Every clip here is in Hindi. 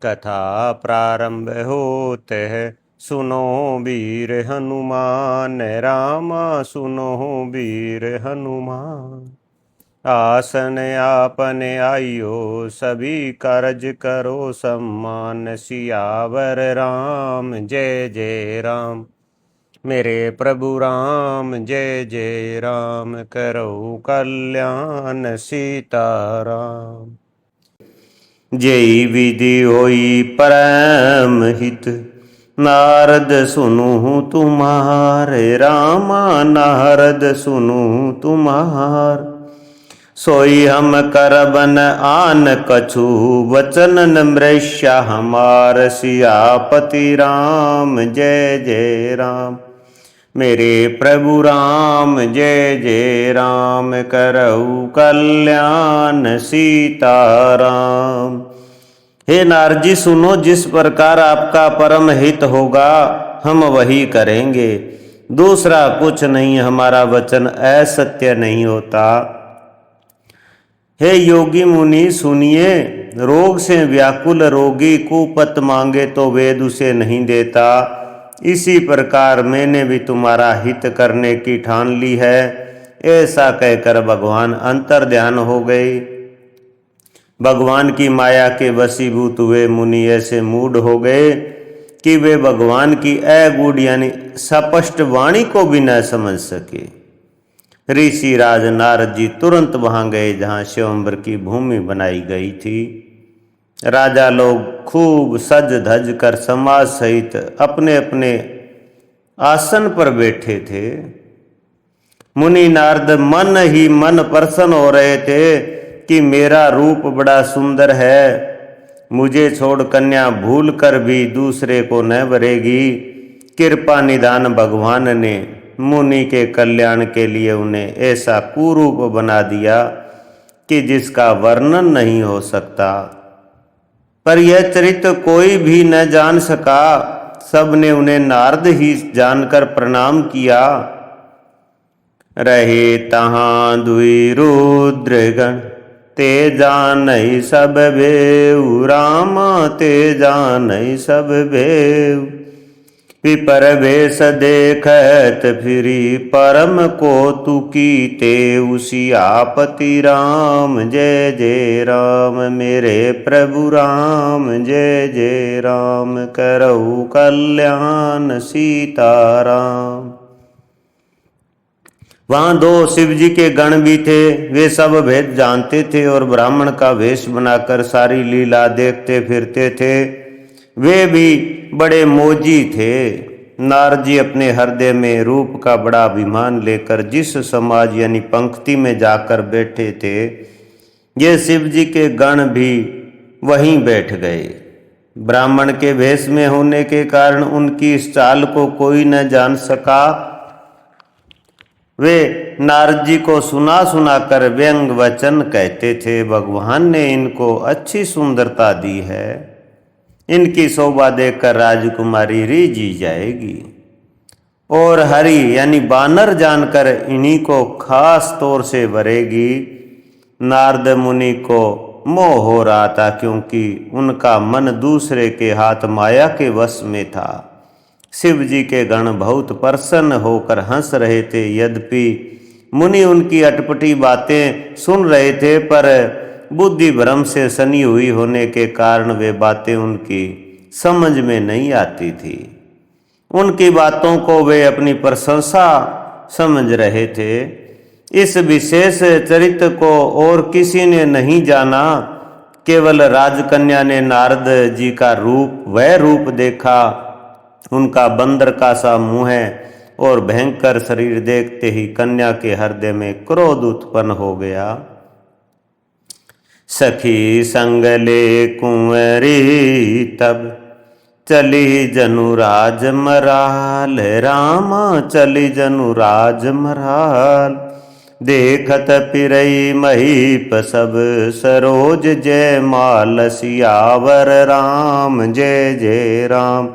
कथा प्रारंभ होते है। सुनो वीर हनुमान, रामा सुनो वीर हनुमान। आसन आपन आइयो, सभी कारज करो सम्मान। सियावर राम जय जय राम, मेरे प्रभु राम जय जय राम। करो कल्याण सीताराम। जय विधि होई परम हित, नारद सुनु तुम्हारे। रामा नारद सुनु तुम्हार, सोई हम करबन आन कछु। वचन नम्रष्या हमार, सियापति राम जय जय राम। मेरे प्रभु राम जय जय राम। करऊ कल्याण सीताराम। हे नारद जी सुनो, जिस प्रकार आपका परम हित होगा हम वही करेंगे। दूसरा कुछ नहीं, हमारा वचन असत्य नहीं होता। हे योगी मुनि सुनिए, रोग से व्याकुल रोगी कुपथ मांगे तो वेद उसे नहीं देता। इसी प्रकार मैंने भी तुम्हारा हित करने की ठान ली है। ऐसा कहकर भगवान अंतर ध्यान हो गए। भगवान की माया के वशीभूत हुए मुनि ऐसे मूढ़ हो गए कि वे भगवान की अगूढ़ यानी स्पष्ट वाणी को भी न समझ सके। ऋषि राज नारद जी तुरंत वहां गए जहां स्वयंवर की भूमि बनाई गई थी। राजा लोग खूब सज धज कर समाज सहित अपने अपने आसन पर बैठे थे। मुनि नारद मन ही मन प्रसन्न हो रहे थे कि मेरा रूप बड़ा सुंदर है, मुझे छोड़ कन्या भूल कर भी दूसरे को न वरेगी। कृपा निदान भगवान ने मुनि के कल्याण के लिए उन्हें ऐसा कुरूप बना दिया कि जिसका वर्णन नहीं हो सकता। पर यह चरित्र कोई भी न जान सका। सबने उन्हें नारद ही जानकर प्रणाम किया। रहे तहां दुई रुद्रगण, ते जानई सब भेउ। रामा ते जानई सब भेउ। विपर भेष देखत फिरी, परम कौतुकी तेउ। सियापति राम जय जय राम, मेरे प्रभु राम जय जय राम। करऊ कल्याण सीताराम। वहां दो शिव जी के गण भी थे। वे सब भेद जानते थे और ब्राह्मण का वेश बनाकर सारी लीला देखते फिरते थे। वे भी बड़े मोजी थे। नारद जी अपने हृदय में रूप का बड़ा अभिमान लेकर जिस समाज यानी पंक्ति में जाकर बैठे थे, ये शिव जी के गण भी वहीं बैठ गए। ब्राह्मण के वेश में होने के कारण उनकी इस चाल को कोई न जान सका। वे नारद जी को सुना सुना कर व्यंग वचन कहते थे। भगवान ने इनको अच्छी सुंदरता दी है, इनकी शोभा देखकर राजकुमारी रीझी जाएगी। और हरि यानी बानर जानकर इन्हीं को खास तौर से वरेगी। नारद मुनि को मोह हो रहा था, क्योंकि उनका मन दूसरे के हाथ माया के वश में था। शिव जी के गण बहुत प्रसन्न होकर हंस रहे थे। यद्यपि मुनि उनकी अटपटी बातें सुन रहे थे, पर बुद्धि भ्रम से सनी हुई होने के कारण वे बातें उनकी समझ में नहीं आती थी। उनकी बातों को वे अपनी प्रशंसा समझ रहे थे। इस विशेष चरित्र को और किसी ने नहीं जाना। केवल राजकन्या ने नारद जी का रूप वह रूप देखा। उनका बंदर का सा मुंह है और भयंकर शरीर देखते ही कन्या के हृदय में क्रोध उत्पन्न हो गया। सखी संग ले कुंवरी तब, चली जनुराज मराल। रामा चली जनुराज मराल। देखत पिरई महीप सब, सरोज जय माल। सियावर राम जय जय राम,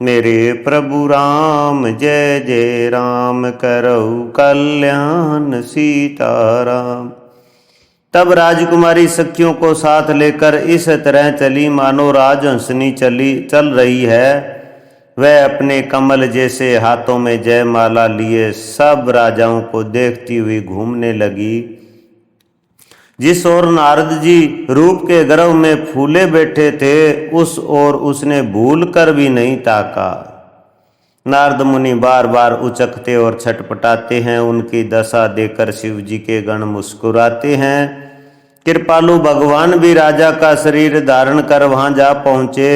मेरे प्रभु राम जय जय राम। करऊ कल्याण सीताराम। तब राजकुमारी सखियों को साथ लेकर इस तरह चली मानो राजहंसनी चल रही है। वह अपने कमल जैसे हाथों में जयमाला लिए सब राजाओं को देखती हुई घूमने लगी। जिस ओर नारद जी रूप के गर्भ में फूले बैठे थे उस ओर उसने भूल कर भी नहीं ताका। नारद मुनि बार बार उचकते और छटपटाते हैं। उनकी दशा देखकर शिव जी के गण मुस्कुराते हैं। कृपालु भगवान भी राजा का शरीर धारण कर वहां जा पहुंचे।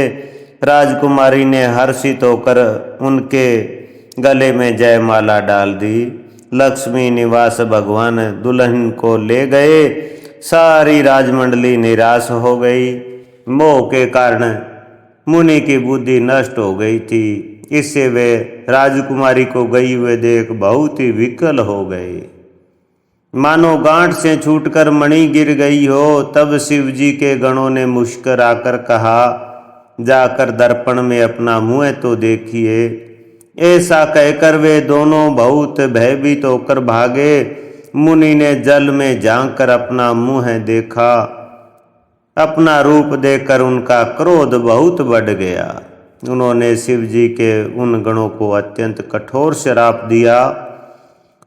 राजकुमारी ने हर्षित होकर उनके गले में जयमाला डाल दी। लक्ष्मी निवास भगवान दुल्हन को ले गए। सारी राजमंडली निराश हो गई। मोह के कारण मुनि की बुद्धि नष्ट हो गई थी। इससे वे राजकुमारी को गई हुए देख बहुत ही विकल हो गए, मानो गांठ से छूटकर मणि गिर गई हो। तब शिव जी के गणों ने मुस्कुराकर कहा, जाकर दर्पण में अपना मुंह तो देखिए। ऐसा कहकर वे दोनों बहुत भयभीत होकर भागे। मुनि ने जल में झांककर अपना मुंह देखा। अपना रूप देखकर उनका क्रोध बहुत बढ़ गया। उन्होंने शिव जी के उन गणों को अत्यंत कठोर श्राप दिया।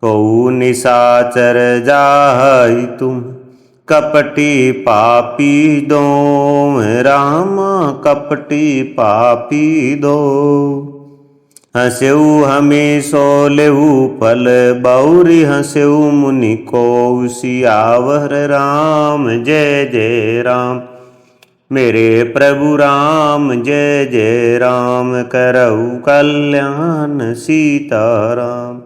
कौ निशाचर जाहि तुम कपटी पापी दो, राम कपटी पापी दो। हंस्यु हमें सोलेहु फल बौरी, हंस्यु मुनि को सियावर राम। जय जय राम मेरे प्रभु राम, जय जय राम करऊ कल्याण सीताराम।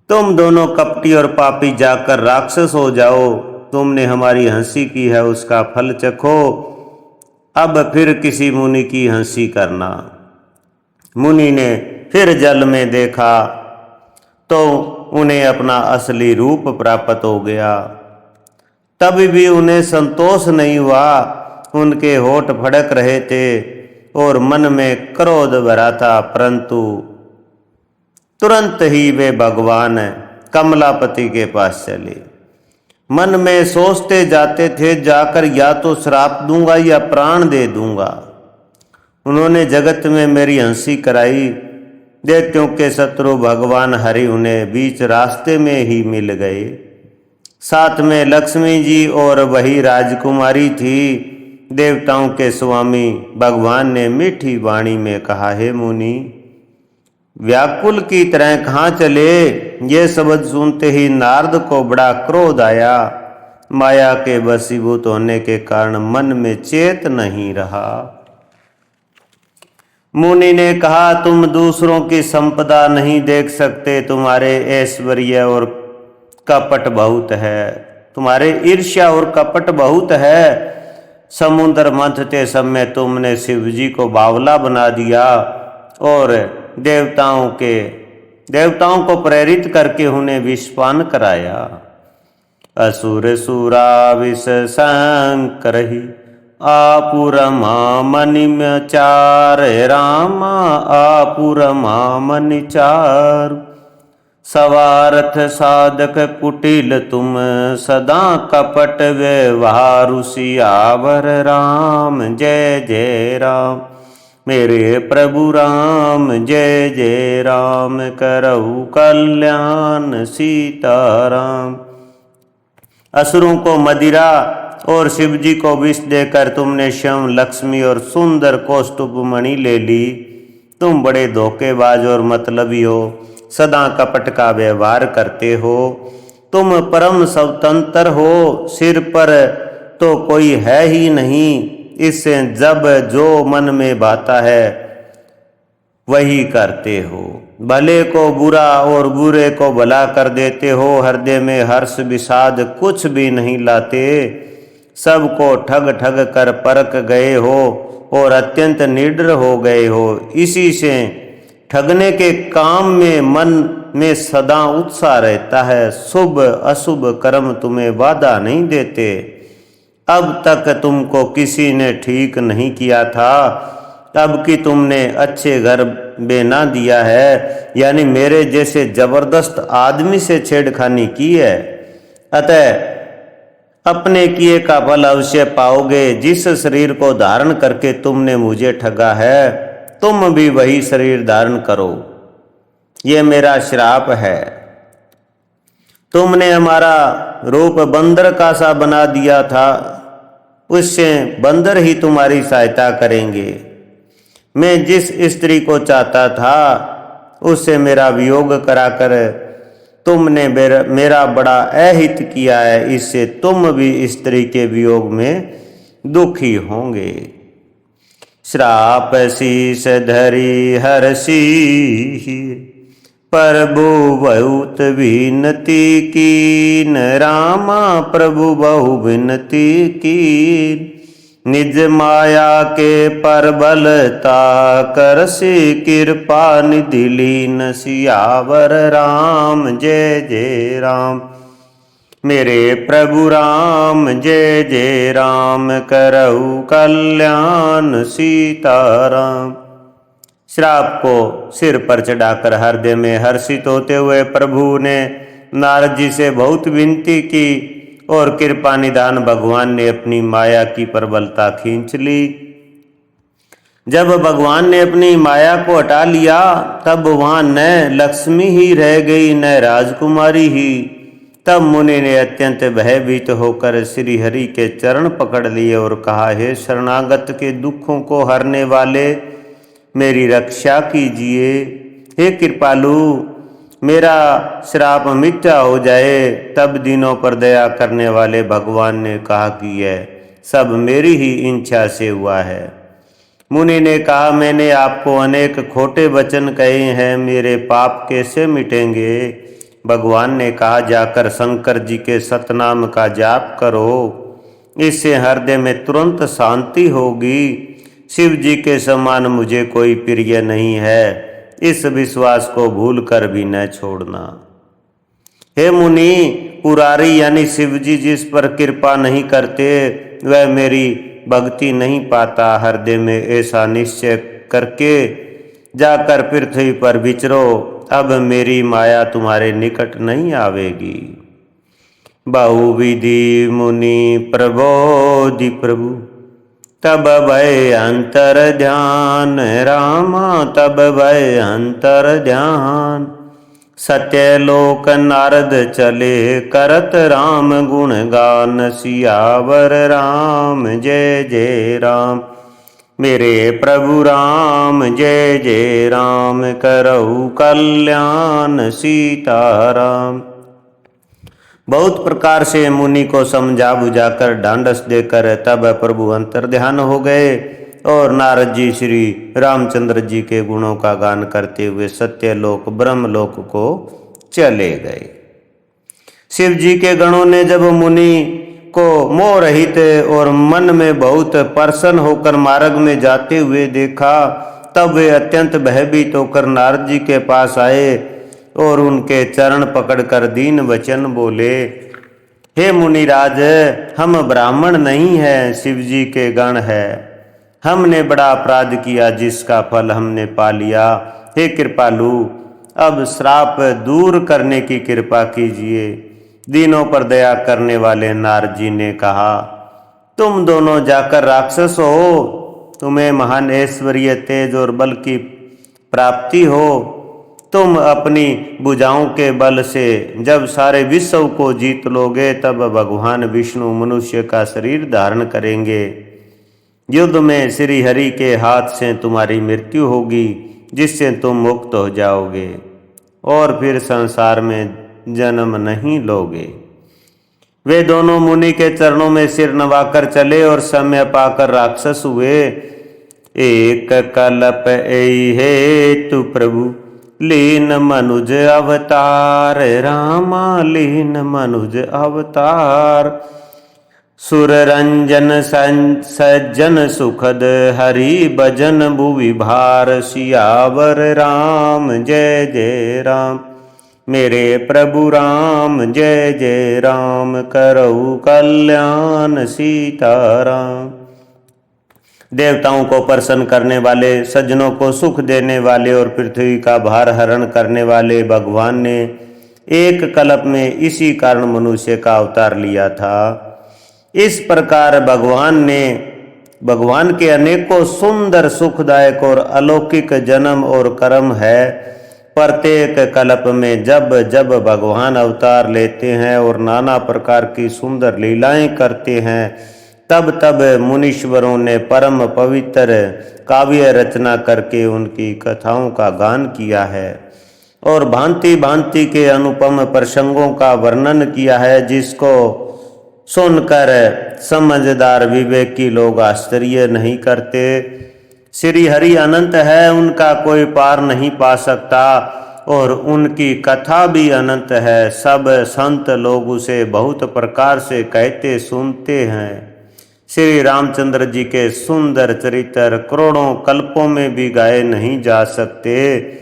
तुम दोनों कपटी और पापी जाकर राक्षस हो जाओ। तुमने हमारी हंसी की है, उसका फल चखो। अब फिर किसी मुनि की हंसी करना। मुनि ने फिर जल में देखा तो उन्हें अपना असली रूप प्राप्त हो गया। तभी भी उन्हें संतोष नहीं हुआ। उनके होठ फड़क रहे थे और मन में क्रोध भरा था, परंतु तुरंत ही वे भगवान कमलापति के पास चले। मन में सोचते जाते थे, जाकर या तो श्राप दूंगा या प्राण दे दूंगा। उन्होंने जगत में मेरी हंसी कराई। दैत्यों के शत्रु भगवान हरि उन्हें बीच रास्ते में ही मिल गए। साथ में लक्ष्मी जी और वही राजकुमारी थी। देवताओं के स्वामी भगवान ने मीठी वाणी में कहा, हे मुनि, व्याकुल की तरह कहाँ चले। ये शब्द सुनते ही नारद को बड़ा क्रोध आया। माया के वशीभूत होने के कारण मन में चेत नहीं रहा। मुनि ने कहा, तुम दूसरों की संपदा नहीं देख सकते। तुम्हारे ऐश्वर्य और कपट बहुत है, तुम्हारे ईर्ष्या और कपट बहुत है। समुद्र मंथते समय तुमने शिव जी को बावला बना दिया और देवताओं को प्रेरित करके उन्हें विषपान कराया। असुर सुरा विष संकरहि आपुरमा मनिचार, रामा आपुरमा मनिचार। सवारथ साधक कुटिल तुम, सदा कपट व्यवहारु सियावर राम। जय जय राम मेरे प्रभु राम, जय जय राम करऊ कल्याण सीताराम। असुरों को मदिरा और शिव जी को विष देकर तुमने शिव, लक्ष्मी और सुंदर कौस्तुभ मणि ले ली। तुम बड़े धोखेबाज और मतलबी हो, सदा कपट का व्यवहार करते हो। तुम परम स्वतंत्र हो, सिर पर तो कोई है ही नहीं। इससे जब जो मन में भाता है वही करते हो। भले को बुरा और बुरे को भला कर देते हो। हृदय में हर्ष विषाद कुछ भी नहीं लाते। सबको ठग ठग कर परख गए हो और अत्यंत निडर हो गए हो। इसी से ठगने के काम में मन में सदा उत्साह रहता है। शुभ अशुभ कर्म तुम्हें बाधा नहीं देते। अब तक तुमको किसी ने ठीक नहीं किया था, अब कि तुमने अच्छे घर बेना दिया है, यानी मेरे जैसे जबरदस्त आदमी से छेड़खानी की है। अतः अपने किए का फल अवश्य पाओगे। जिस शरीर को धारण करके तुमने मुझे ठगा है, तुम भी वही शरीर धारण करो। ये मेरा श्राप है। तुमने हमारा रूप बंदर का सा बना दिया था, उससे बंदर ही तुम्हारी सहायता करेंगे। मैं जिस स्त्री को चाहता था उससे मेरा वियोग कराकर तुमने मेरा बड़ा अहित किया है। इससे तुम भी स्त्री के वियोग में दुखी होंगे। श्राप शीस धरी हर्षि, प्रभु बहुत विनती कीन। रामा प्रभु बहु विनती कीन। निज माया के परबलता करसि कृपा निधि लीन। सियावर राम जय जय राम। मेरे प्रभु राम जय जय राम। करहु कल्याण सीताराम। श्राप को सिर पर चढ़ाकर हृदय में हर्षित होते हुए प्रभु ने नारद जी से बहुत विनती की और कृपा निधान भगवान ने अपनी माया की प्रबलता खींच ली। जब भगवान ने अपनी माया को हटा लिया तब वहां न लक्ष्मी ही रह गई न राजकुमारी ही। तब मुनि ने अत्यंत भयभीत होकर श्री हरि के चरण पकड़ लिए और कहा, हे शरणागत के दुखों को हरने वाले, मेरी रक्षा कीजिए। हे कृपालु, मेरा श्राप मिथ्या हो जाए। तब दीनों पर दया करने वाले भगवान ने कहा कि यह सब मेरी ही इच्छा से हुआ है। मुनि ने कहा, मैंने आपको अनेक खोटे वचन कहे हैं, मेरे पाप कैसे मिटेंगे? भगवान ने कहा, जाकर शंकर जी के सतनाम का जाप करो, इससे हृदय में तुरंत शांति होगी। शिव जी के समान मुझे कोई प्रिय नहीं है, इस विश्वास को भूल कर भी न छोड़ना। हे मुनि, पुरारी यानी शिव जी जिस पर कृपा नहीं करते वह मेरी भक्ति नहीं पाता। हृदय में ऐसा निश्चय करके जाकर पृथ्वी पर विचरो। अब मेरी माया तुम्हारे निकट नहीं आवेगी। बहुविधि मुनि प्रबोधि प्रभु, तब भय अंतर ध्यान। रामा तब भय अंतर ध्यान। सत्यलोक नारद चले करत राम गुण गान। सियावर राम जय जय राम। मेरे प्रभु राम जय जय राम। करहु कल्याण सीताराम। बहुत प्रकार से मुनि को समझा बुझाकर ढांढस देकर तब प्रभु अंतर्ध्यान हो गए और नारद जी श्री रामचंद्र जी के गुणों का गान करते हुए सत्यलोक ब्रह्मलोक को चले गए। शिव जी के गणों ने जब मुनि को मोह रहित और मन में बहुत प्रसन्न होकर मार्ग में जाते हुए देखा तब वे अत्यंत भयभीत होकर नारद जी के पास आए और उनके चरण पकड़कर दीन वचन बोले, हे मुनिराज, हम ब्राह्मण नहीं हैं, शिव जी के गण है। हमने बड़ा अपराध किया जिसका फल हमने पा लिया। हे कृपालु, अब श्राप दूर करने की कृपा कीजिए। दीनों पर दया करने वाले नारद जी ने कहा, तुम दोनों जाकर राक्षस हो, तुम्हें महान ऐश्वर्य तेज और बल की प्राप्ति हो। तुम अपनी भुजाओं के बल से जब सारे विश्व को जीत लोगे तब भगवान विष्णु मनुष्य का शरीर धारण करेंगे। युद्ध में श्री हरि के हाथ से तुम्हारी मृत्यु होगी, जिससे तुम मुक्त हो जाओगे और फिर संसार में जन्म नहीं लोगे। वे दोनों मुनि के चरणों में सिर नवाकर चले और समय पाकर राक्षस हुए। एक कल्प ऐ हेतु प्रभु लीन मनुज अवतार। रामा लीन मनुज अवतार। सुर रंजन सज्जन सुखद हरि भजन भुवि भार। सियावर राम जय जय राम। मेरे प्रभु राम जय जय राम। करहु कल्याण सीताराम। देवताओं को प्रसन्न करने वाले, सज्जनों को सुख देने वाले और पृथ्वी का भार हरण करने वाले भगवान ने एक कल्प में इसी कारण मनुष्य का अवतार लिया था। इस प्रकार भगवान के अनेकों सुंदर सुखदायक और अलौकिक जन्म और कर्म है। प्रत्येक कल्प में जब जब भगवान अवतार लेते हैं और नाना प्रकार की सुंदर लीलाएं करते हैं, तब तब मुनीश्वरों ने परम पवित्र काव्य रचना करके उनकी कथाओं का गान किया है और भांति भांति के अनुपम प्रसंगों का वर्णन किया है, जिसको सुनकर समझदार विवेकी लोग आश्चर्य नहीं करते। श्री हरि अनंत है, उनका कोई पार नहीं पा सकता और उनकी कथा भी अनंत है। सब संत लोग उसे बहुत प्रकार से कहते सुनते हैं। श्री रामचंद्र जी के सुंदर चरित्र करोड़ों कल्पों में भी गाए नहीं जा सकते।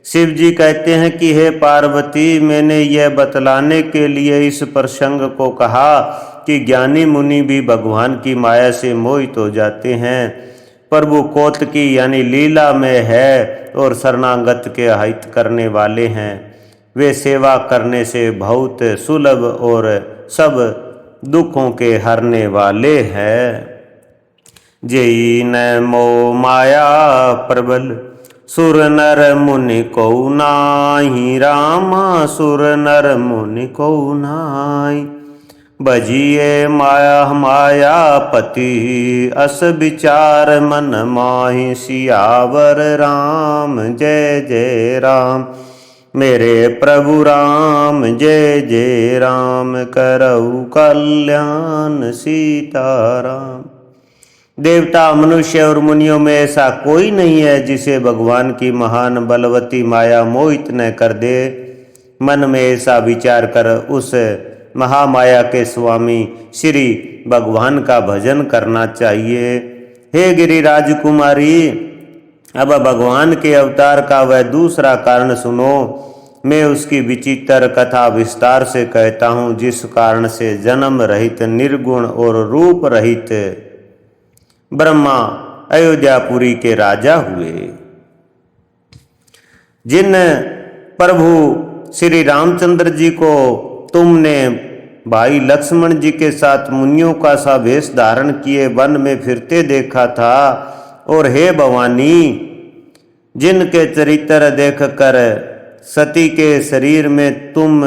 शिव जी कहते हैं कि हे पार्वती, मैंने यह बतलाने के लिए इस प्रसंग को कहा कि ज्ञानी मुनि भी भगवान की माया से मोहित हो जाते हैं। प्रभु कौतकी यानी लीला में है और शरणागत के हित करने वाले हैं। वे सेवा करने से बहुत सुलभ और सब दुखों के हरने वाले हैं। जेई न मोह माया प्रबल, सुर नर मुनि को नाही, रामा सुर नर मुनि को नाही। बजिए मायापति अस विचार मन माहि, सियावर राम जय जय राम। मेरे प्रभु राम जय जय राम, करऊ कल्याण सीताराम। देवता मनुष्य और मुनियों में ऐसा कोई नहीं है जिसे भगवान की महान बलवती माया मोहित न कर दे। मन में ऐसा विचार कर उस महामाया के स्वामी श्री भगवान का भजन करना चाहिए। हे गिरिराज कुमारी, अब भगवान के अवतार का वह दूसरा कारण सुनो। मैं उसकी विचित्र कथा विस्तार से कहता हूँ, जिस कारण से जन्म रहित निर्गुण और रूप रहित ब्रह्मा अयोध्यापुरी के राजा हुए। जिन प्रभु श्री रामचंद्र जी को तुमने भाई लक्ष्मण जी के साथ मुनियों का सा वेश धारण किए वन में फिरते देखा था, और हे भवानी, जिनके चरित्र देखकर सती के शरीर में तुम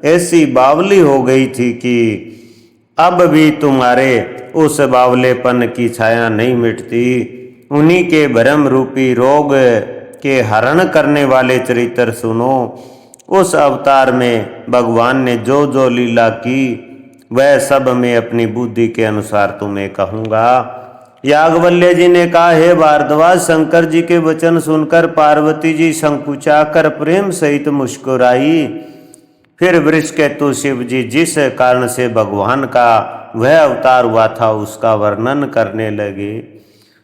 ऐसी बावली हो गई थी कि अब भी तुम्हारे उस बावलेपन की छाया नहीं मिटती। उन्हीं के भ्रम रूपी रोग के हरण करने वाले चरित्र सुनो। उस अवतार में भगवान ने जो जो लीला की वह सब मैं अपनी बुद्धि के अनुसार तुम्हें कहूँगा। याज्ञवल्क्य जी ने कहा, हे भारद्वाज, शंकर जी के वचन सुनकर पार्वती जी संकुचा कर प्रेम सहित मुस्कुराई। फिर वृषकेतु शिव जी जिस कारण से भगवान का वह अवतार हुआ था उसका वर्णन करने लगे।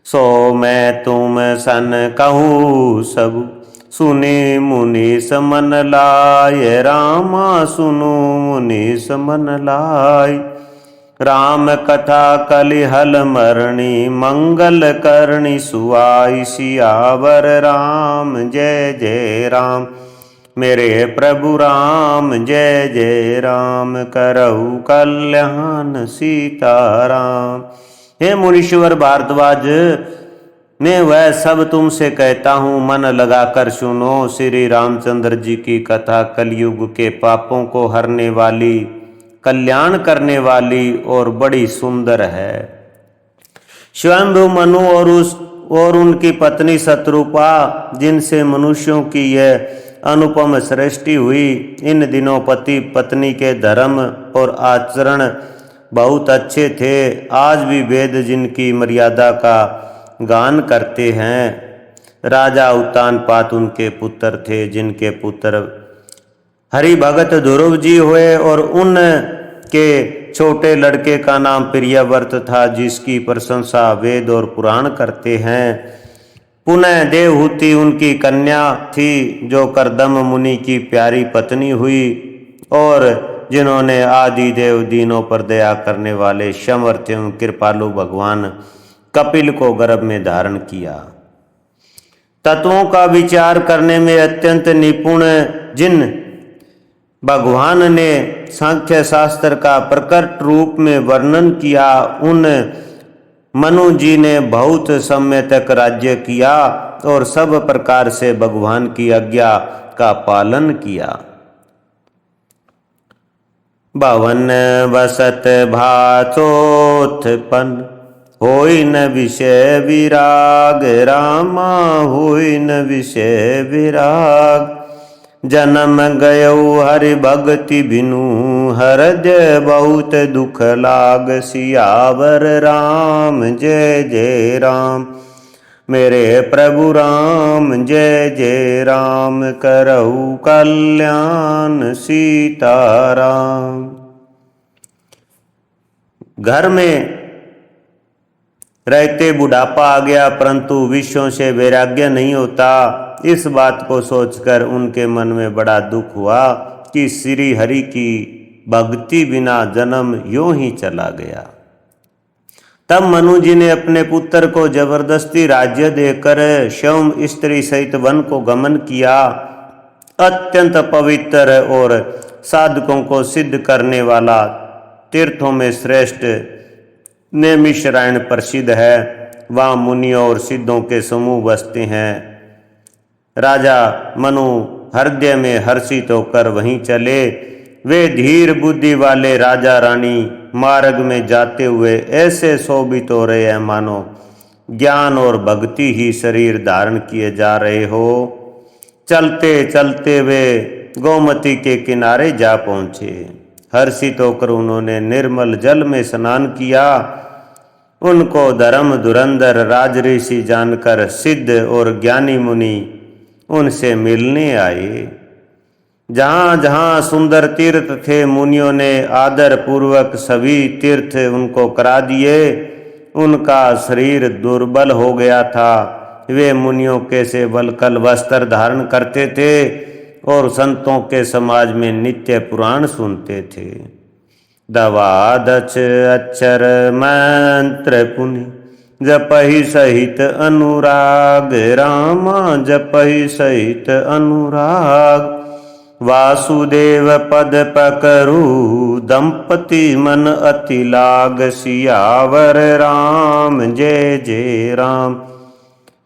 सो मैं तुम सन कहूँ सब, सुने मुनि समन लाय, रामा सुनो मुनि समन लाय। राम कथा कलिहल मरणी, मंगल करणी सुआई, सियावर राम जय जय राम। मेरे प्रभु राम जय जय राम, करऊ कल्याण सीताराम। हे मुनीश्वर भारद्वाज, मैं वह सब तुमसे कहता हूँ, मन लगाकर सुनो। श्री रामचंद्र जी की कथा कलयुग के पापों को हरने वाली, कल्याण करने वाली और बड़ी सुंदर है। स्वयंभू मनु और उनकी पत्नी शत्रुपा, जिनसे मनुष्यों की यह अनुपम सृष्टि हुई, इन दिनों पति पत्नी के धर्म और आचरण बहुत अच्छे थे। आज भी वेद जिनकी मर्यादा का गान करते हैं। राजा उत्तानपाद उनके पुत्र थे, जिनके पुत्र हरि भगत ध्रुव जी हुए, और उनके छोटे लड़के का नाम प्रियव्रत था, जिसकी प्रशंसा वेद और पुराण करते हैं। पुनः देवहूति उनकी कन्या थी, जो कर्दम मुनि की प्यारी पत्नी हुई, और जिन्होंने आदि देव दीनों पर दया करने वाले समर्थ एवं कृपालु भगवान कपिल को गर्भ में धारण किया। तत्वों का विचार करने में अत्यंत निपुण जिन भगवान ने सांख्य शास्त्र का प्रकट रूप में वर्णन किया। उन मनु जी ने बहुत समय तक राज्य किया और सब प्रकार से भगवान की आज्ञा का पालन किया। भवन बसत भाचोत्पन्न होई न विषय विराग, रामा होई न विषय विराग। जन्म गयो हरि भक्ति बिनु, हृदय बहुत दुख लाग। सियावर राम जय जय राम, मेरे प्रभु राम जय जय राम। करहु कल्याण सीताराम। घर में रहते बुढ़ापा आ गया, परंतु विषयों से वैराग्य नहीं होता। इस बात को सोचकर उनके मन में बड़ा दुख हुआ कि श्री हरि की भक्ति बिना जन्म यूं ही चला गया। तब मनु जी ने अपने पुत्र को जबरदस्ती राज्य देकर स्वयं स्त्री सहित वन को गमन किया। अत्यंत पवित्र और साधकों को सिद्ध करने वाला तीर्थों में श्रेष्ठ नैमिषारण्य प्रसिद्ध है। वहाँ मुनियों और सिद्धों के समूह बसते हैं। राजा मनु हृदय में हर्षित होकर वहीं चले। वे धीर बुद्धि वाले राजा रानी मार्ग में जाते हुए ऐसे शोभित हो रहे हैं मानो ज्ञान और भक्ति ही शरीर धारण किए जा रहे हो। चलते चलते वे गोमती के किनारे जा पहुँचे। हर्षित होकर उन्होंने निर्मल जल में स्नान किया। उनको धर्म धुरंधर राजऋषि जानकर सिद्ध और ज्ञानी मुनि उनसे मिलने आए। जहाँ जहाँ सुंदर तीर्थ थे, मुनियों ने आदर पूर्वक सभी तीर्थ उनको करा दिए। उनका शरीर दुर्बल हो गया था। वे मुनियों के से वल्कल वस्त्र धारण करते थे और संतों के समाज में नित्य पुराण सुनते थे। दवादच अक्षर मंत्र पुनि, जपहि सहित अनुराग। रामा जपहि सहित अनुराग। वासुदेव पद पकरू, दंपति मन अति लाग। सियावर राम जय जय राम,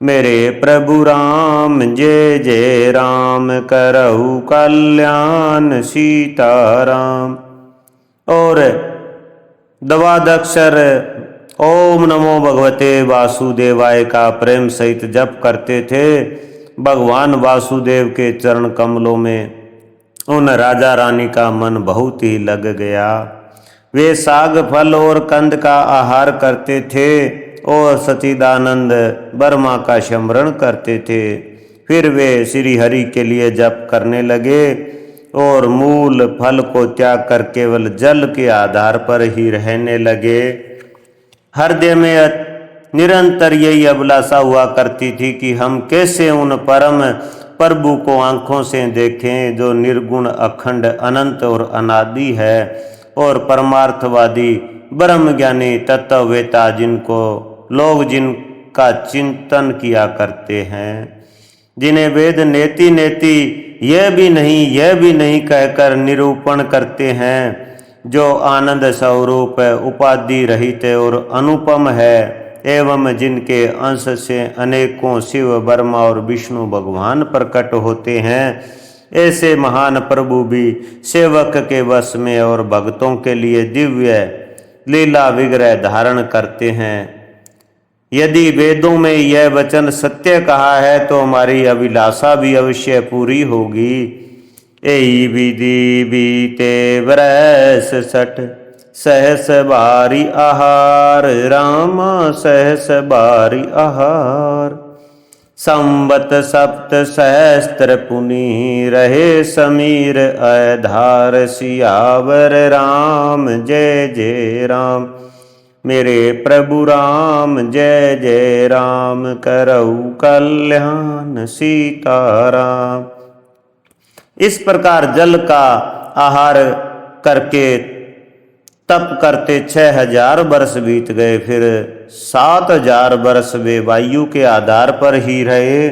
मेरे प्रभु राम जय जय राम। करहु कल्याण सीताराम। और दवादक्षर ओम नमो भगवते वासुदेवाय का प्रेम सहित जप करते थे। भगवान वासुदेव के चरण कमलों में उन राजा रानी का मन बहुत ही लग गया। वे साग फल और कंद का आहार करते थे और सच्चिदानंद ब्रह्मा का स्मरण करते थे। फिर वे श्री हरि के लिए जप करने लगे और मूल फल को त्याग कर केवल जल के आधार पर ही रहने लगे। हृदय में निरंतर यही अभिलाषा हुआ करती थी कि हम कैसे उन परम प्रभु को आंखों से देखें जो निर्गुण अखंड अनंत और अनादि है और परमार्थवादी ब्रह्मज्ञानी तत्ववेता जिनको लोग जिनका चिंतन किया करते हैं, जिन्हें वेद नेति नेति यह भी नहीं कहकर निरूपण करते हैं, जो आनंद स्वरूप उपाधि रहित और अनुपम है एवं जिनके अंश से अनेकों शिव ब्रह्मा और विष्णु भगवान प्रकट होते हैं। ऐसे महान प्रभु भी सेवक के वश में और भक्तों के लिए दिव्य लीला विग्रह धारण करते हैं। यदि वेदों में यह वचन सत्य कहा है तो हमारी अभिलाषा भी अवश्य पूरी होगी। एई विधि बीते वर्ष 60, सहस बारी आहार। रामा सहस बारी आहार। संवत सप्त सहस्त्र पुनि, रहे समीर आधार। सियावर राम जय जय राम, मेरे प्रभु राम जय जय राम। करहु कल्याण सीताराम। इस प्रकार जल का आहार करके तप करते 6000 वर्ष बीत गए। फिर 7000 वर्ष वे वायु के आधार पर ही रहे।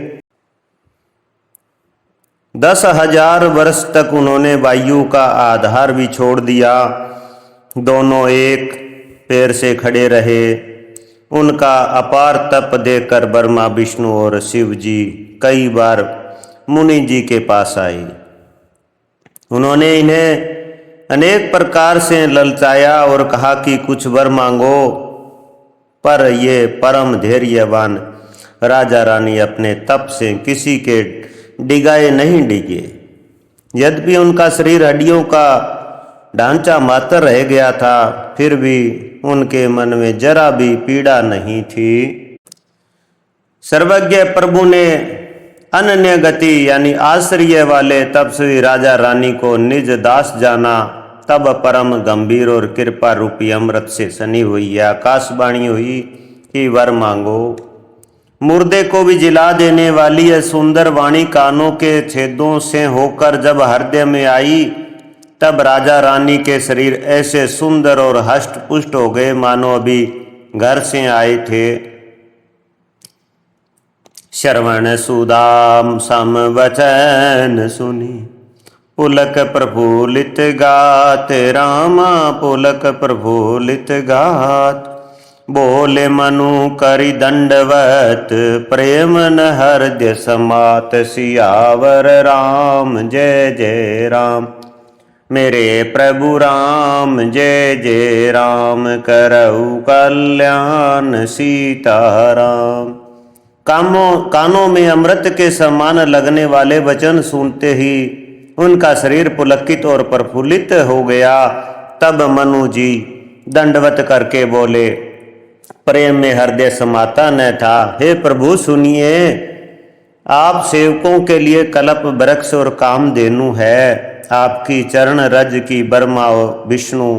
10,000 वर्ष तक उन्होंने वायु का आधार भी छोड़ दिया, दोनों एक पैर से खड़े रहे। उनका अपार तप देखकर ब्रह्मा, विष्णु और शिव जी कई बार मुनि जी के पास आए। उन्होंने इन्हें अनेक प्रकार से ललचाया और कहा कि कुछ वर मांगो, पर ये परम धैर्यवान राजा रानी अपने तप से किसी के डिगाए नहीं डिगे। यद्यपि उनका शरीर हड्डियों का ढांचा मात्र रह गया था, फिर भी उनके मन में जरा भी पीड़ा नहीं थी। सर्वज्ञ प्रभु ने अनन्य गति यानी आश्चर्य वाले तपस्वी राजा रानी को निज दास जाना। तब परम गंभीर और कृपा रूपी अमृत से सनी हुई आकाशवाणी हुई कि वर मांगो। मुर्दे को भी जिला देने वाली यह सुंदर वाणी कानों के छेदों से होकर जब हृदय में आई, तब राजा रानी के शरीर ऐसे सुंदर और हष्ट पुष्ट हो गए मानो अभी घर से आए थे। श्रवण सुदाम सम वचन सुनी, पुलक प्रफुल्लित गात रामा पुलक प्रफुल्लित गात। बोले मनु करि दंडवत, प्रेम न हृदय समात। सियावर राम जय जय राम, मेरे प्रभु राम जय जय राम। करऊ कल्याण सीताराम। कानों में अमृत के समान लगने वाले वचन सुनते ही उनका शरीर पुलकित और प्रफुल्लित हो गया। तब मनु जी दंडवत करके बोले, प्रेम में हृदय समाता न था। हे प्रभु सुनिए, आप सेवकों के लिए कल्प वृक्ष और कामधेनु है। आपकी चरण रज की ब्रह्मा विष्णु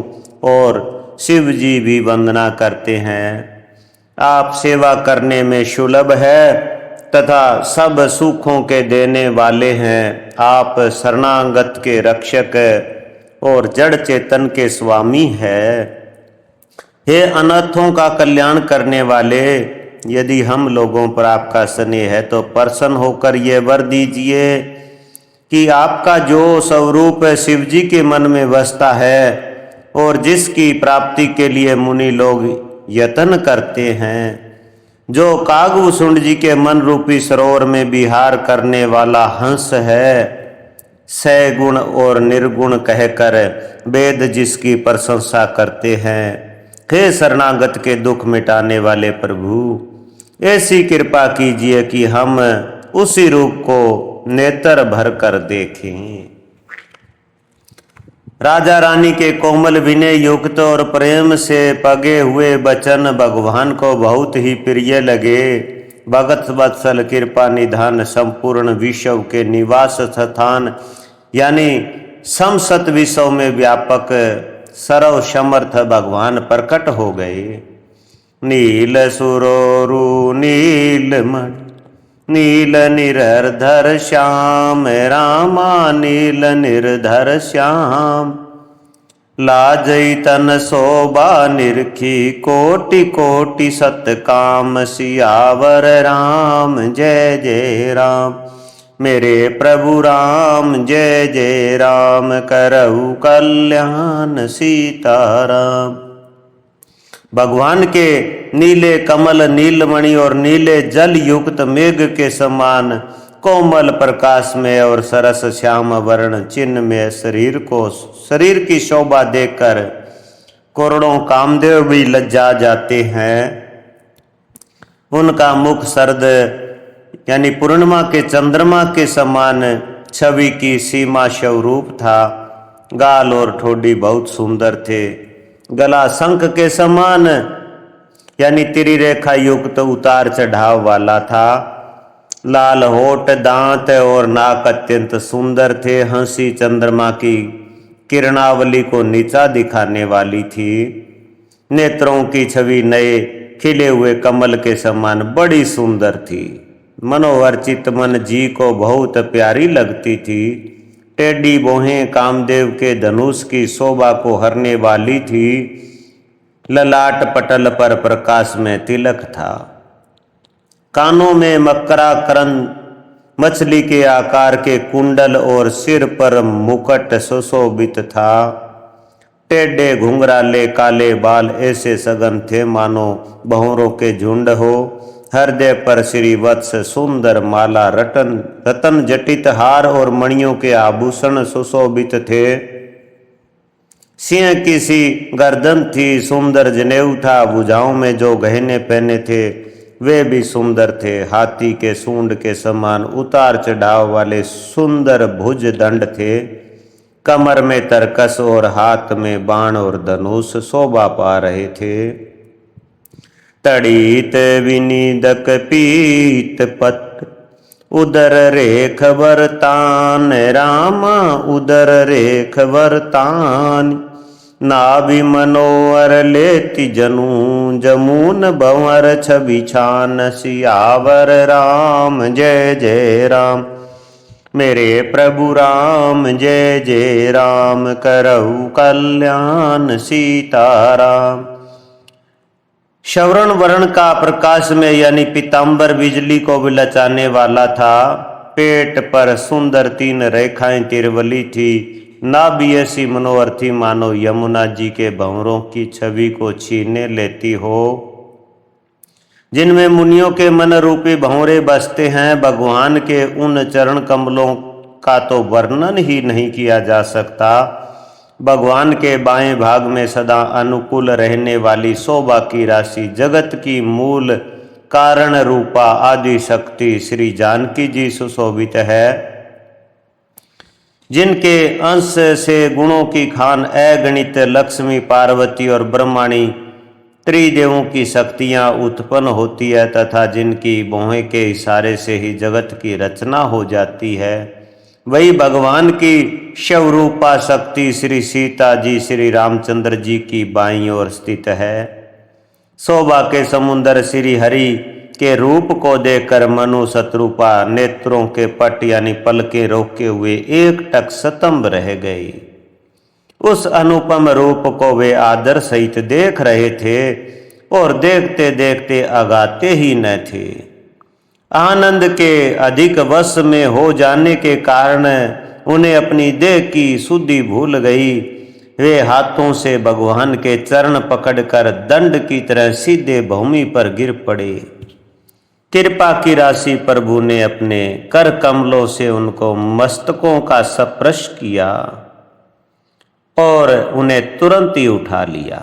और शिव जी भी वंदना करते हैं। आप सेवा करने में सुलभ है तथा सब सुखों के देने वाले हैं। आप शरणागत के रक्षक और जड़ चेतन के स्वामी है। हे अनाथों का कल्याण करने वाले, यदि हम लोगों पर आपका स्नेह है तो प्रसन्न होकर ये वर दीजिए कि आपका जो स्वरूप शिव जी के मन में बसता है और जिसकी प्राप्ति के लिए मुनि लोग यत्न करते हैं, जो कागभूषुंड जी के मन रूपी सरोवर में विहार करने वाला हंस है, सगुण और निर्गुण कहकर वेद जिसकी प्रशंसा करते हैं। हे शरणागत के दुख मिटाने वाले प्रभु, ऐसी कृपा कीजिए कि हम उसी रूप को नेत्र भर कर देखें। राजा रानी के कोमल विनय युक्त और प्रेम से पगे हुए वचन भगवान को बहुत ही प्रिय लगे। भगत वत्सल कृपा निधान संपूर्ण विश्व के निवास स्थान यानी समसत विश्व में व्यापक सर्व समर्थ भगवान प्रकट हो गए। नील सुरोरु नीलमणि नील निर्धर श्याम रामा नील निर्धर श्याम। लाजई तन शोभा निरखी कोटि कोटि सतकाम। सियावर राम जय जय राम, मेरे प्रभु राम जय जय राम। करऊ कल्याण सीताराम। भगवान के नीले कमल नीलमणि और नीले जल युक्त मेघ के समान कोमल प्रकाश में और सरस श्याम वर्ण चिन्ह में शरीर की शोभा देखकर करोड़ों कामदेव भी लज्जा जाते हैं। उनका मुख शरद यानी पूर्णिमा के चंद्रमा के समान छवि की सीमा स्वरूप था। गाल और ठोडी बहुत सुंदर थे। गला शंख के समान यानी त्रिरेखा युक्त उतार चढ़ाव वाला था। लाल होठ, दांत और नाक अत्यंत सुंदर थे। हंसी चंद्रमा की किरणावली को नीचा दिखाने वाली थी। नेत्रों की छवि नए खिले हुए कमल के समान बड़ी सुंदर थी। मनोहर चितमन जी को बहुत प्यारी लगती थी। टेढ़ी बोहें कामदेव के धनुष की शोभा को हरने वाली थी। ललाट पटल पर प्रकाश में तिलक था। कानों में मकरा करण मछली के आकार के कुंडल और सिर पर मुकुट सुशोभित था। टेढ़े घुंघराले काले बाल ऐसे सघन थे मानो भंवरों के झुंड हो। हृदय पर श्री वत्स सुंदर माला रतन जटित हार और मणियों के आभूषण सुशोभित थे। सिंह की सी गर्दन थी, सुंदर जनेऊ था। भुजाओं में जो गहने पहने थे वे भी सुंदर थे। हाथी के सूंड के समान उतार चढ़ाव वाले सुंदर भुज दंड थे। कमर में तरकस और हाथ में बाण और धनुष शोभा पा रहे थे। तड़ित विनिदक पीत पट उदर रेख वरतान, रामा उदर रेख वरतान। नाभि मनोहर लेति जनु, जमुन भंवर छवि छान। सियावर राम जय जय राम, मेरे प्रभु राम जय जय राम। करहु कल्याण सीताराम। श्रवण वर्ण का प्रकाश में यानी पीतांबर बिजली को बिलचाने वाला था। पेट पर सुंदर 3 रेखाएं तिरवली थी। नाभि ऐसी मनोहर थी मानो यमुना जी के भंवरों की छवि को छीने लेती हो, जिनमें मुनियों के मन रूपी भंवरे बसते हैं। भगवान के उन चरण कमलों का तो वर्णन ही नहीं किया जा सकता। भगवान के बाएं भाग में सदा अनुकूल रहने वाली शोभा की राशि, जगत की मूल कारण रूपा आदि शक्ति श्री जानकी जी सुशोभित है, जिनके अंश से गुणों की खान अगणित लक्ष्मी, पार्वती और ब्रह्माणी त्रिदेवों की शक्तियां उत्पन्न होती है तथा जिनकी भौहें के इशारे से ही जगत की रचना हो जाती है। वही भगवान की शवरूपा शक्ति श्री सीता जी श्री रामचंद्र जी की बाईं ओर स्थित है। शोभा के समुंदर श्री हरि के रूप को देखकर मनु शत्रुपा नेत्रों के पट यानी पलकें रोके हुए एकटक स्तंभ रह गई। उस अनुपम रूप को वे आदर सहित देख रहे थे और देखते देखते अगाते ही न थे। आनंद के अधिक वश में हो जाने के कारण उन्हें अपनी देह की शुद्धि भूल गई। वे हाथों से भगवान के चरण पकड़कर दंड की तरह सीधे भूमि पर गिर पड़े। कृपा की राशि प्रभु ने अपने कर कमलों से उनको मस्तकों का स्पर्श किया और उन्हें तुरंत ही उठा लिया।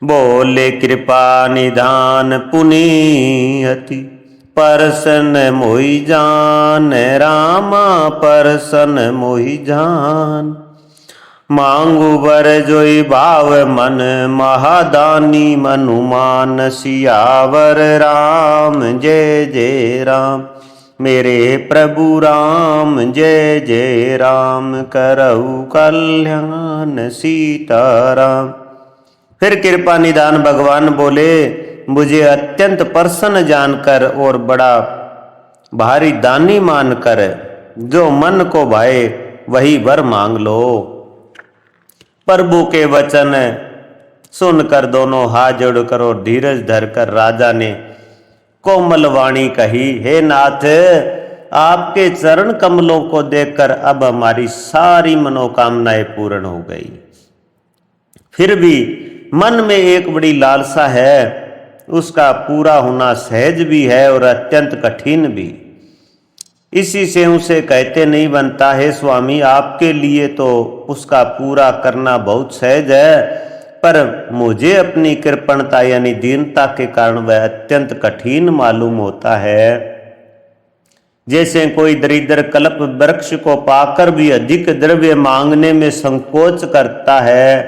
बोले कृपा निधान पुनीयति, परसन मोहि जान। रामा परसन मोहि जान। मांगु वर जोई भाव मन, महादानी मनुमान। सियावर राम जय जय राम, मेरे प्रभु राम जय जय राम। करहु कल्याण सीताराम। फिर कृपा निदान भगवान बोले, मुझे अत्यंत प्रसन्न जानकर और बड़ा भारी दानी मानकर जो मन को भाए वही वर मांग लो। प्रभु के वचन सुनकर दोनों हाथ जोड़कर और धीरज धरकर राजा ने कोमल वाणी कही, हे नाथ, आपके चरण कमलों को देखकर अब हमारी सारी मनोकामनाएं पूर्ण हो गई। फिर भी मन में एक बड़ी लालसा है, उसका पूरा होना सहज भी है और अत्यंत कठिन भी। इसी से उसे कहते नहीं बनता है स्वामी, आपके लिए तो उसका पूरा करना बहुत सहज है, पर मुझे अपनी कृपणता यानी दीनता के कारण वह अत्यंत कठिन मालूम होता है। जैसे कोई दरिद्र कल्प वृक्ष को पाकर भी अधिक द्रव्य मांगने में संकोच करता है,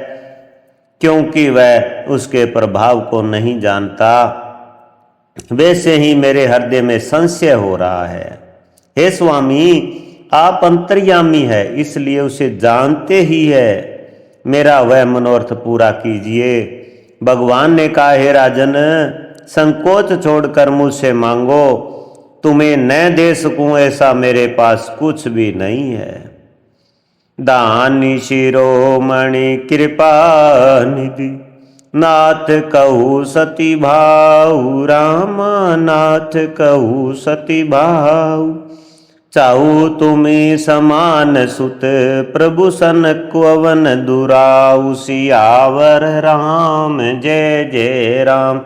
क्योंकि वह उसके प्रभाव को नहीं जानता, वैसे ही मेरे हृदय में संशय हो रहा है। हे स्वामी, आप अंतर्यामी है, इसलिए उसे जानते ही है। मेरा वह मनोरथ पूरा कीजिए। भगवान ने कहा, हे राजन, संकोच छोड़कर मुझसे मांगो, तुम्हें न दे सकूं ऐसा मेरे पास कुछ भी नहीं है। दानी शिरोमणि कृपा निधि, नाथ कहू सती भाऊ, राम नाथ कहू सती भाऊ। चाहू तुम्हें समान सुत, प्रभु सन क्वन दुराऊ। सियावर राम जय जय राम,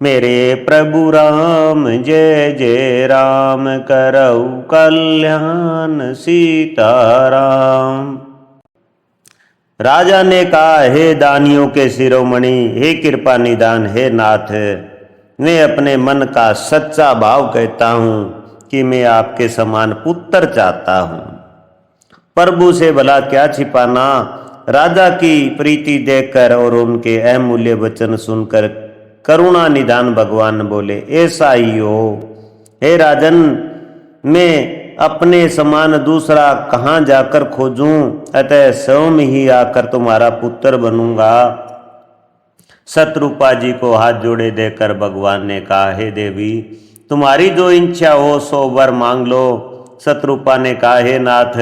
मेरे प्रभु राम जय जय राम। करऊ कल्याण सीताराम। राजा ने कहा, हे दानियों के शिरोमणि, हे कृपा निदान, हे नाथ, मैं अपने मन का सच्चा भाव कहता हूँ कि मैं आपके समान पुत्र चाहता हूँ। प्रभु से भला क्या छिपाना। राजा की प्रीति देखकर और उनके अमूल्य वचन सुनकर करुणा निदान भगवान बोले, ऐसा ही हो हे राजन, मैं अपने समान दूसरा कहाँ जाकर खोजूं, अतः स्वयं ही आकर तुम्हारा पुत्र बनूंगा। शत्रुपा जी को हाथ जोड़े देकर भगवान ने कहा, हे देवी, तुम्हारी जो इच्छा हो सो वर मांग लो। शत्रुपा ने कहा, हे नाथ,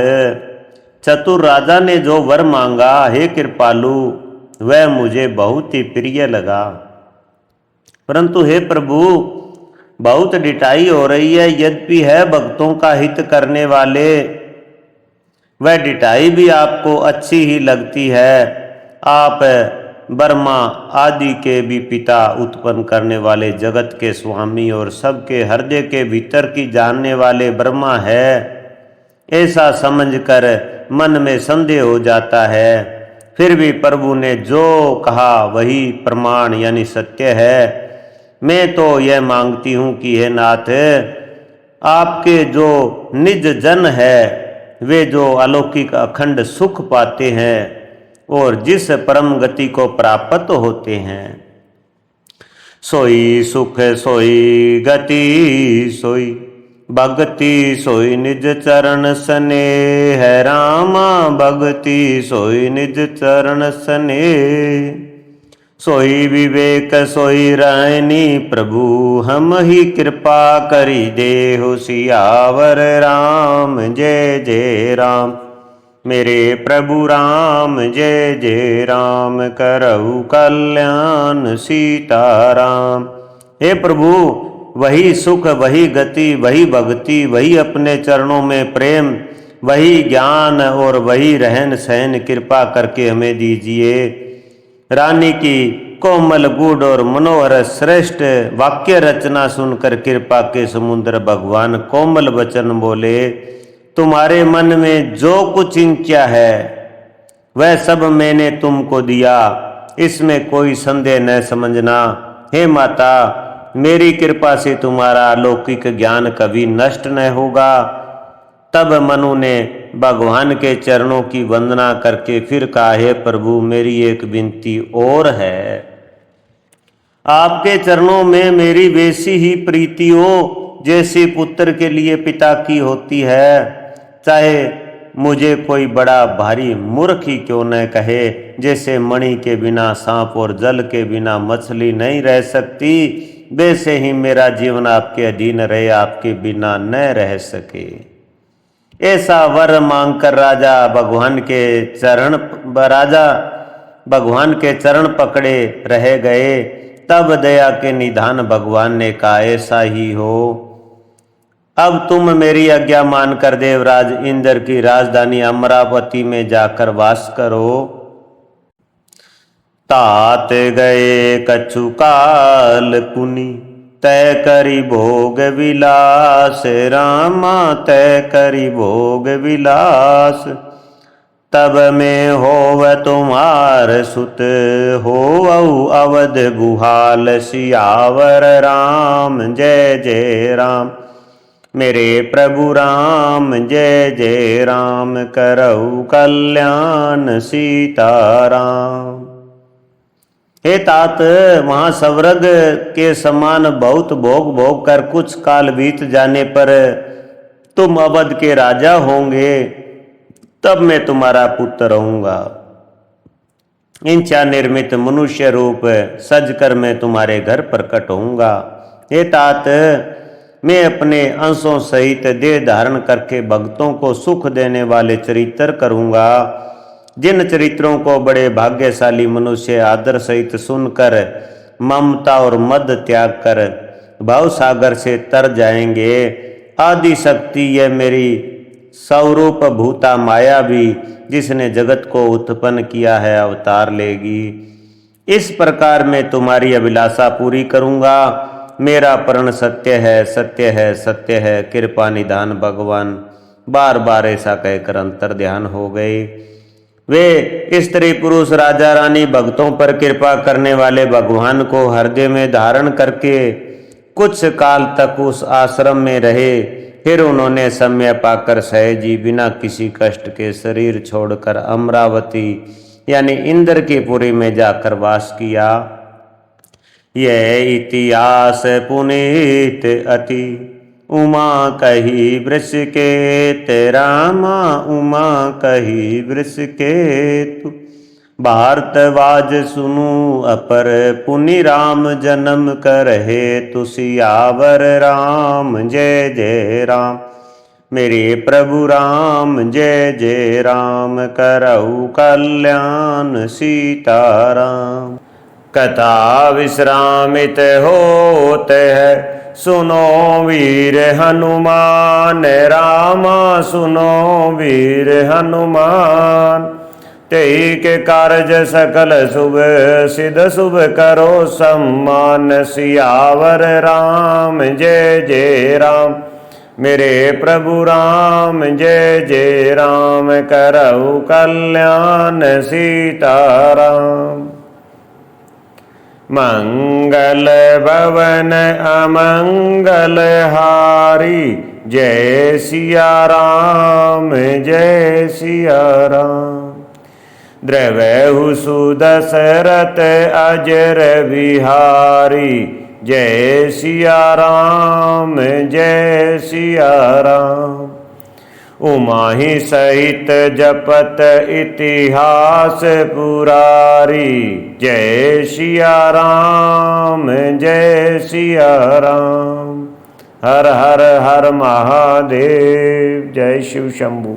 चतुर राजा ने जो वर मांगा, हे कृपालु, वह मुझे बहुत ही प्रिय लगा। परंतु हे प्रभु, बहुत डिठाई हो रही है। यद्यपि है भक्तों का हित करने वाले, वह डिठाई भी आपको अच्छी ही लगती है। आप ब्रह्मा आदि के भी पिता, उत्पन्न करने वाले, जगत के स्वामी और सबके हृदय के भीतर की जानने वाले ब्रह्मा है, ऐसा समझकर मन में संदेह हो जाता है। फिर भी प्रभु ने जो कहा वही प्रमाण यानी सत्य है। मैं तो यह मांगती हूँ कि हे नाथ, आपके जो निज जन है, वे जो अलौकिक अखंड सुख पाते हैं और जिस परम गति को प्राप्त होते हैं, सोई सुख सोई गति सोई भक्ति, सोई निज चरण स्नेह। रामा भक्ति सोई निज चरण स्नेह। सोई विवेक सोई रानी, प्रभु हम ही कृपा करी देहु। सियावर राम जय जय राम, मेरे प्रभु राम जय जय राम। करऊ कल्याण सीताराम। हे प्रभु, वही सुख, वही गति, वही भक्ति, वही अपने चरणों में प्रेम, वही ज्ञान और वही रहन सहन कृपा करके हमें दीजिए। रानी की कोमल गूढ़ और मनोहर श्रेष्ठ वाक्य रचना सुनकर कृपा के समुद्र भगवान कोमल वचन बोले, तुम्हारे मन में जो कुछ इच्छा है वह सब मैंने तुमको दिया, इसमें कोई संदेह न समझना। हे माता, मेरी कृपा से तुम्हारा अलौकिक ज्ञान कभी नष्ट न होगा। तब मनु ने भगवान के चरणों की वंदना करके फिर कहा, हे प्रभु, मेरी एक विनती और है। आपके चरणों में मेरी वैसी ही प्रीति हो जैसी पुत्र के लिए पिता की होती है। चाहे मुझे कोई बड़ा भारी मूर्ख ही क्यों न कहे, जैसे मणि के बिना सांप और जल के बिना मछली नहीं रह सकती, वैसे ही मेरा जीवन आपके अधीन रहे, आपके बिना न रह सके। ऐसा वर मांगकर राजा भगवान के चरण पकड़े रह गए। तब दया के निधान भगवान ने कहा, ऐसा ही हो। अब तुम मेरी आज्ञा मानकर देवराज इंद्र की राजधानी अमरावती में जाकर वास करो। तात गए कछु काल पुनि, तय करी भोग विलास। रामा तय करी भोग विलास, तब में होव तुम्हार सुत, हो अवध गुहाल। सियावर राम जय जय राम, मेरे प्रभु राम जय जय राम। करऊ कल्याण सीताराम। हे तात, वहां स्वर्ग के समान बहुत भोग भोग कर कुछ काल बीत जाने पर तुम अवध के राजा होंगे, तब मैं तुम्हारा पुत्र रहूंगा। इच्छा निर्मित मनुष्य रूप सजकर मैं तुम्हारे घर प्रकट होऊंगा। हे तात, मैं अपने अंशों सहित देह धारण करके भक्तों को सुख देने वाले चरित्र करूंगा। जिन चरित्रों को बड़े भाग्यशाली मनुष्य आदर सहित सुनकर ममता और मद त्याग कर भाव सागर से तर जाएंगे, आदि शक्ति यह मेरी स्वरूप भूता माया भी जिसने जगत को उत्पन्न किया है अवतार लेगी। इस प्रकार मैं तुम्हारी अभिलाषा पूरी करूंगा। मेरा प्रण सत्य है, सत्य है, सत्य है, कृपा निधान भगवान। बार बार ऐसा कहकर अंतर ध्यान हो गए। वे स्त्री पुरुष राजा रानी भक्तों पर कृपा करने वाले भगवान को हृदय में धारण करके कुछ काल तक उस आश्रम में रहे। फिर उन्होंने समय पाकर सहजी बिना किसी कष्ट के शरीर छोड़कर अमरावती यानी इंद्र की पुरी में जाकर वास किया। यह इतिहास पुनीत अति उमा कही वृष के तेरा माँ उमा कही वृष के तु भारतवाज सुनु अपर पुनि राम जन्म करहे तु सियावर राम जय जय राम। मेरे प्रभु राम जय जय राम करऊ कल्याण सीताराम। कथा विश्रामित होते है सुनो वीर हनुमान रामा सुनो वीर हनुमान। तेई के कार्य सकल शुभ सिद्ध शुभ करो सम्मान सियावर राम जय जय राम। मेरे प्रभु राम जय जय राम करऊ कल्याण सीताराम। मंगल भवन अमंगल हारी जय सिया राम जय सिया राम। द्रवहु सुदशरथ अजर बिहारी जय सिया राम जय सिया राम। उमाहि सहित जपत इतिहास पुरारी जय सिया राम जय सिया राम। हर हर हर महादेव। जय शिव शंभु।